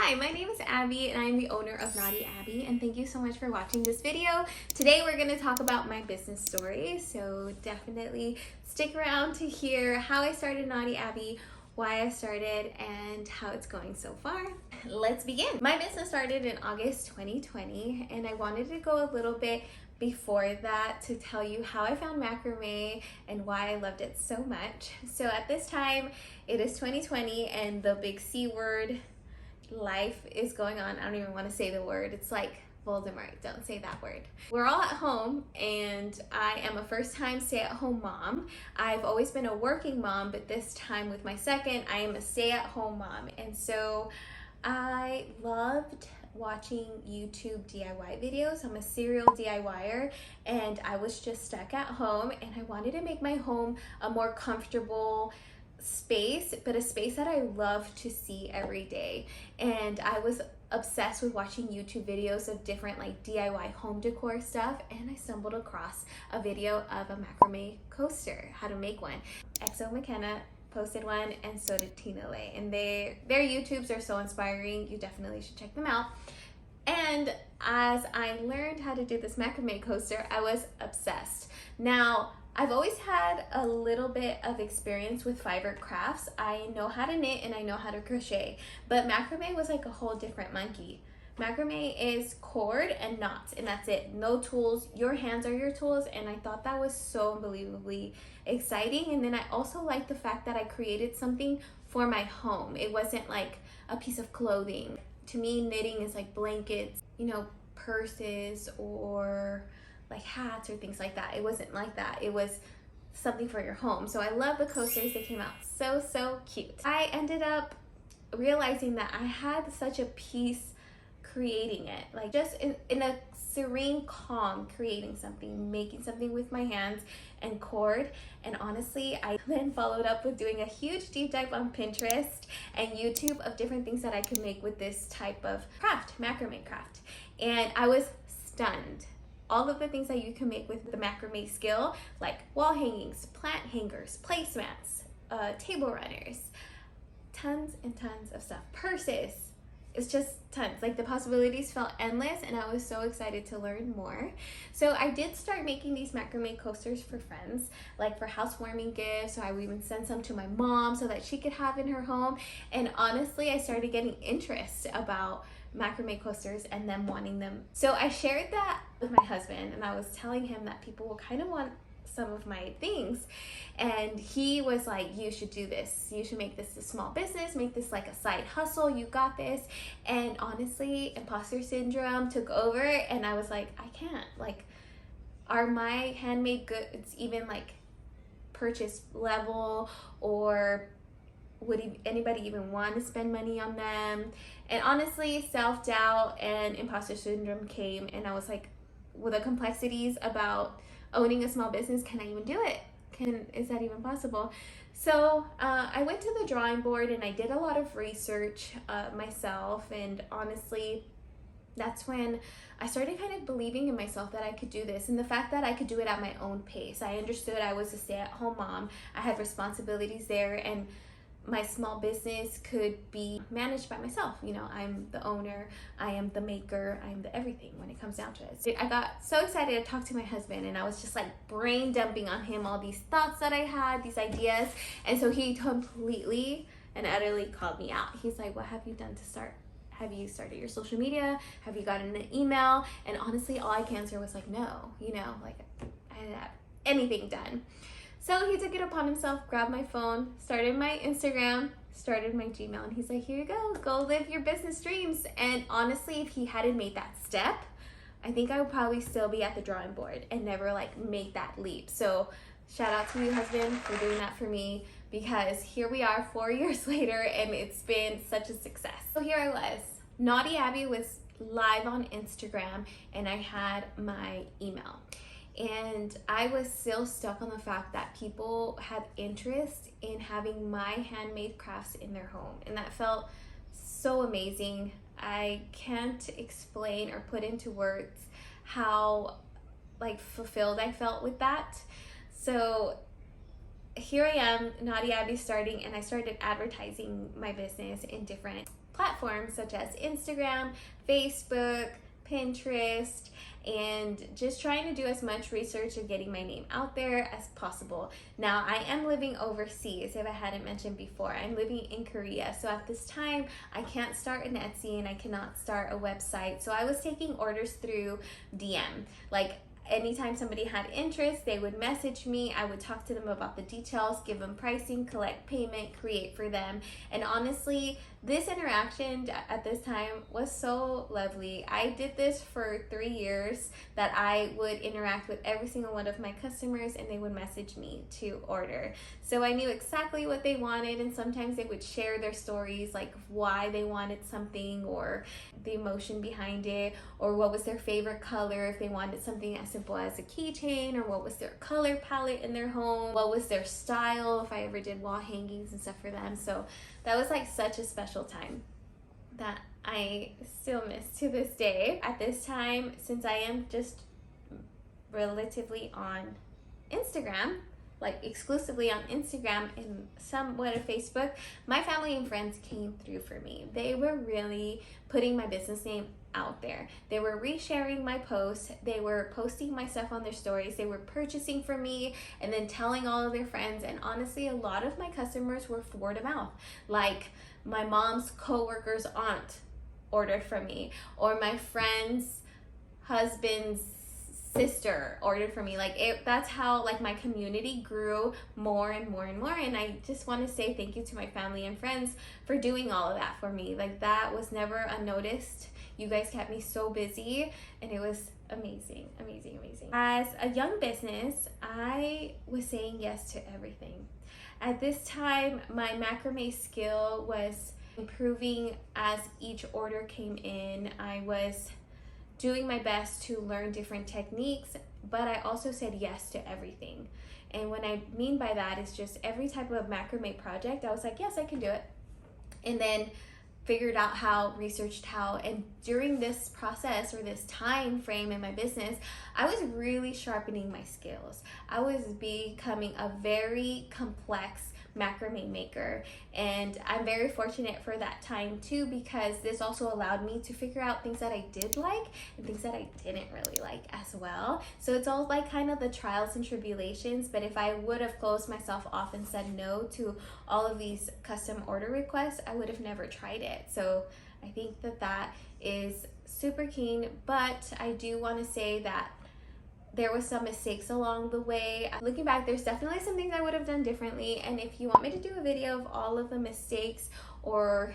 Hi, my name is Abby and I'm the owner of KnottyAbi, and thank you so much for watching this video. Today we're going to talk about my business story, so definitely stick around to hear how I started KnottyAbi, why I started, and how it's going so far. Let's begin. My business started in August 2020, and I wanted to go a little bit before that to tell you how I found macrame and why I loved it so much. So at this time, it is 2020 and the big C word, life, is going on. I don't even want to say the word. It's like Voldemort, don't say that word. We're all at home and I am a first-time stay-at-home mom. I've always been a working mom, but this time with my second, I am a stay-at-home mom. And so I loved watching YouTube DIY videos. I'm a serial DIYer and I was just stuck at home and I wanted to make my home a more comfortable space, but a space that I love to see every day. And I was obsessed with watching YouTube videos of different like DIY home decor stuff, and I stumbled across a video of a macrame coaster, how to make one. XO McKenna posted one, and so did Tina Lay, and their YouTubes are so inspiring. You definitely should check them out. And as I learned how to do this macrame coaster, I was obsessed. Now, I've always had a little bit of experience with fiber crafts. I know how to knit and I know how to crochet, but macrame was like a whole different monkey. Macrame is cord and knots, and that's it. No tools. Your hands are your tools, and I thought that was so unbelievably exciting. And then I also liked the fact that I created something for my home. It wasn't like a piece of clothing. To me, knitting is like blankets, you know, purses, or like hats or things like that. It wasn't like that. It was something for your home. So I love the coasters. They came out so cute. I ended up realizing that I had such a peace creating it, like just in a serene calm, creating something, making something with my hands and cord. And honestly, I then followed up with doing a huge deep dive on Pinterest and YouTube of different things that I could make with this type of craft, macrame craft. And I was stunned. All of the things that you can make with the macrame skill, like wall hangings, plant hangers, placemats, table runners, tons and tons of stuff, purses. It's just tons. Like the possibilities felt endless, and I was so excited to learn more. So I did start making these macrame coasters for friends, like for housewarming gifts. So I would even send some to my mom so that she could have in her home. And honestly, I started getting interest about macrame coasters and them wanting them. So I shared that with my husband, and I was telling him that people will kind of want some of my things, and he was like, you should do this, you should make this a small business, make this like a side hustle, you got this. And honestly, imposter syndrome took over, and I was like, I can't, like, are my handmade goods even like purchase level, or would anybody even want to spend money on them? And honestly, self-doubt and imposter syndrome came, and I was like, with the complexities about owning a small business, can I even do it? Is that even possible? So I went to the drawing board and I did a lot of research myself, and honestly, that's when I started kind of believing in myself that I could do this, and the fact that I could do it at my own pace. I understood I was a stay-at-home mom. I had responsibilities there, and my small business could be managed by myself. You know, I'm the owner, I am the maker, I'm the everything when it comes down to it. So I got so excited to talk to my husband, and I was just like brain dumping on him all these thoughts that I had, these ideas. And so he completely and utterly called me out. He's like, what have you done to start? Have you started your social media? Have you gotten an email? And honestly, all I can answer was like, no, you know, like I didn't have anything done. So he took it upon himself, grabbed my phone, started my Instagram, started my Gmail, and he's like, here you go live your business dreams. And honestly, if he hadn't made that step, I think I would probably still be at the drawing board and never like make that leap. So shout out to you, husband, for doing that for me, because here we are 4 years later, and it's been such a success. So here I was, KnottyAbi was live on Instagram, and I had my email. And I was still stuck on the fact that people had interest in having my handmade crafts in their home. And that felt so amazing. I can't explain or put into words how like fulfilled I felt with that. So here I am, KnottyAbi starting, and I started advertising my business in different platforms such as Instagram, Facebook, Pinterest, and just trying to do as much research of getting my name out there as possible. Now, I am living overseas, if I hadn't mentioned before. I'm living in Korea, so at this time, I can't start an Etsy and I cannot start a website. So I was taking orders through DM. Like, anytime somebody had interest, they would message me. I would talk to them about the details, give them pricing, collect payment, create for them. And honestly, this interaction at this time was so lovely. I did this for 3 years, that I would interact with every single one of my customers and they would message me to order. So I knew exactly what they wanted, and sometimes they would share their stories, like why they wanted something or the emotion behind it, or what was their favorite color, if they wanted something as simple as a keychain, or what was their color palette in their home, what was their style, if I ever did wall hangings and stuff for them. So that was like such a special time that I still miss to this day. At this time, since I am just relatively on Instagram, like exclusively on Instagram and somewhat of Facebook, my family and friends came through for me. They were really putting my business name out there. They were resharing my posts. They were posting my stuff on their stories. They were purchasing from me and then telling all of their friends. And honestly, a lot of my customers were word of mouth. Like, my mom's coworker's aunt ordered from me, or my friend's husband's sister ordered from me. That's how like my community grew more and more and more. And I just want to say thank you to my family and friends for doing all of that for me. Like, that was never unnoticed. You guys kept me so busy, and it was amazing, amazing, amazing. As a young business, I was saying yes to everything. At this time, my macrame skill was improving as each order came in. I was doing my best to learn different techniques, but I also said yes to everything. And what I mean by that is just every type of macrame project, I was like, yes, I can do it. And then figured out how, researched how, and during this process or this time frame in my business, I was really sharpening my skills. I was becoming a very complex macrame maker, and I'm very fortunate for that time too, because this also allowed me to figure out things that I did like and things that I didn't really like as well. So it's all like kind of the trials and tribulations, but if I would have closed myself off and said no to all of these custom order requests, I would have never tried it. So I think that that is super keen, but I do want to say that there was some mistakes along the way. Looking back, there's definitely some things I would have done differently, and if you want me to do a video of all of the mistakes or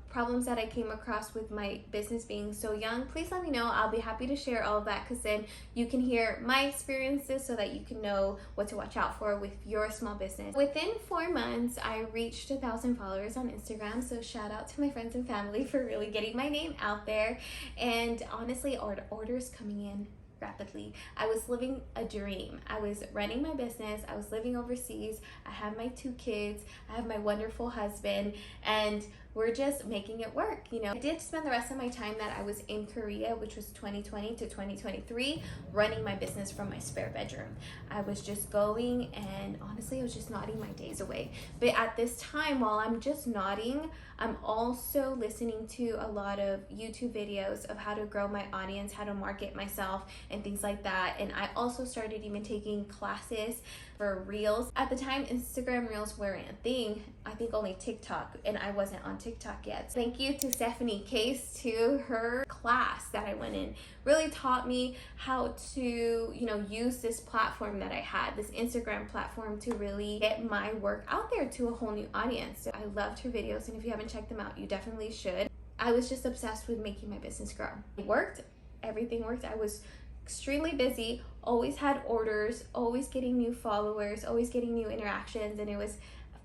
problems that I came across with my business being so young, please let me know. I'll be happy to share all of that, because then you can hear my experiences so that you can know what to watch out for with your small business. Within 4 months, I reached 1,000 followers on Instagram, so shout out to my friends and family for really getting my name out there. And honestly, orders coming in rapidly. I was living a dream. I was running my business. I was living overseas. I have my 2 kids. I have my wonderful husband, and we're just making it work. You know, I did spend the rest of my time that I was in Korea, which was 2020 to 2023, running my business from my spare bedroom. I was just going, and honestly, I was just nodding my days away. But at this time, while I'm just nodding, I'm also listening to a lot of YouTube videos of how to grow my audience, how to market myself, and things like that. And I also started even taking classes for Reels. At the time, Instagram Reels weren't a thing. I think only TikTok, and I wasn't on TikTok yet. Thank you to Stephanie Case, to her class that I went in. Really taught me how to, you know, use this platform that I had, this Instagram platform, to really get my work out there to a whole new audience. So I loved her videos, and if you haven't checked them out, you definitely should. I was just obsessed with making my business grow. It worked. Everything worked. I was extremely busy, always had orders, always getting new followers, always getting new interactions, and it was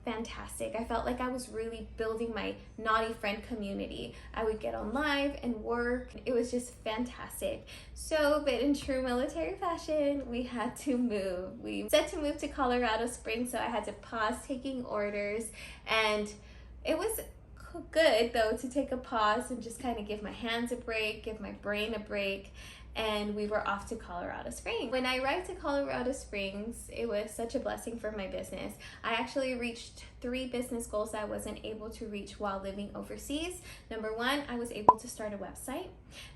fantastic. I felt like I was really building my Knotty friend community. I would get on live and work. It was just fantastic. So, but in true military fashion, we had to move. We set to move to Colorado Springs, so I had to pause taking orders, and it was good though to take a pause and just kind of give my hands a break, give my brain a break. And we were off to Colorado Springs. When I arrived to Colorado Springs, it was such a blessing for my business. I actually reached 3 business goals that I wasn't able to reach while living overseas. Number 1, I was able to start a website.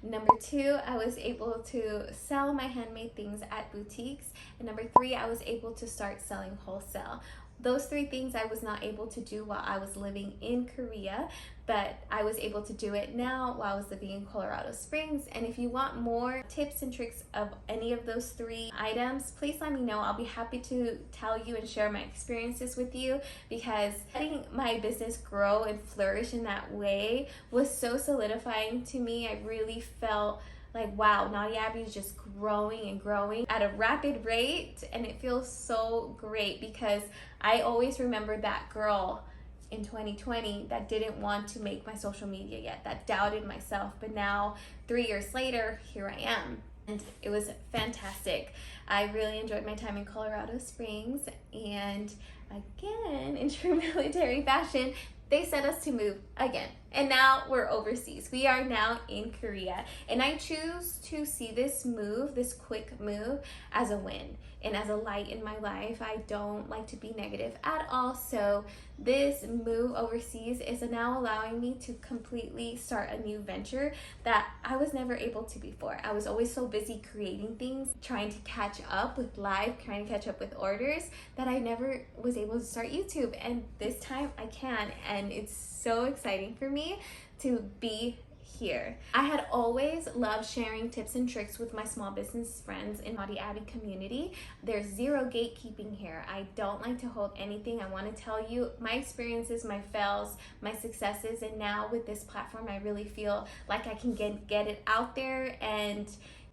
Number 2, I was able to sell my handmade things at boutiques. And number 3, I was able to start selling wholesale. Those 3 things I was not able to do while I was living in Korea, but I was able to do it now while I was living in Colorado Springs. And if you want more tips and tricks of any of those 3 items, please let me know. I'll be happy to tell you and share my experiences with you, because letting my business grow and flourish in that way was so solidifying to me. I really felt like, wow, KnottyAbi is just growing and growing at a rapid rate, and it feels so great because I always remember that girl in 2020 that didn't want to make my social media yet, that doubted myself, but now 3 years later, here I am. And it was fantastic. I really enjoyed my time in Colorado Springs, and again, in true military fashion, they sent us to move again. And now we're overseas. We are now in Korea. And I choose to see this move, this quick move, as a win and as a light in my life. I don't like to be negative at all. So this move overseas is now allowing me to completely start a new venture that I was never able to before. I was always so busy creating things, trying to catch up with life, trying to catch up with orders, that I never was able to start YouTube. And this time I can, and it's so exciting for me to be here. I had always loved sharing tips and tricks with my small business friends in KnottyAbi community. There's zero gatekeeping here. I don't like to hold anything. I want to tell you my experiences, my fails, my successes, and now with this platform, I really feel like I can get it out there and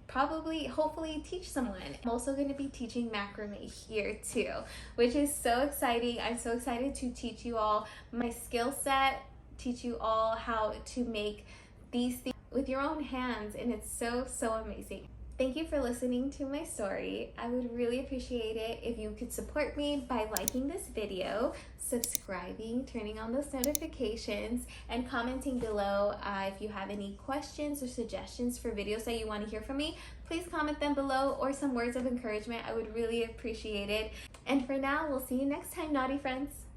probably, hopefully, teach someone. I'm also going to be teaching macrame here too, which is so exciting. I'm so excited to teach you all my skill set, teach you all how to make these things with your own hands, and it's so amazing. Thank you for listening to my story. I would really appreciate it if you could support me by liking this video, subscribing, turning on those notifications, and commenting below. If you have any questions or suggestions for videos that you want to hear from me, please comment them below, or some words of encouragement. I would really appreciate it. And for now, we'll see you next time, naughty friends.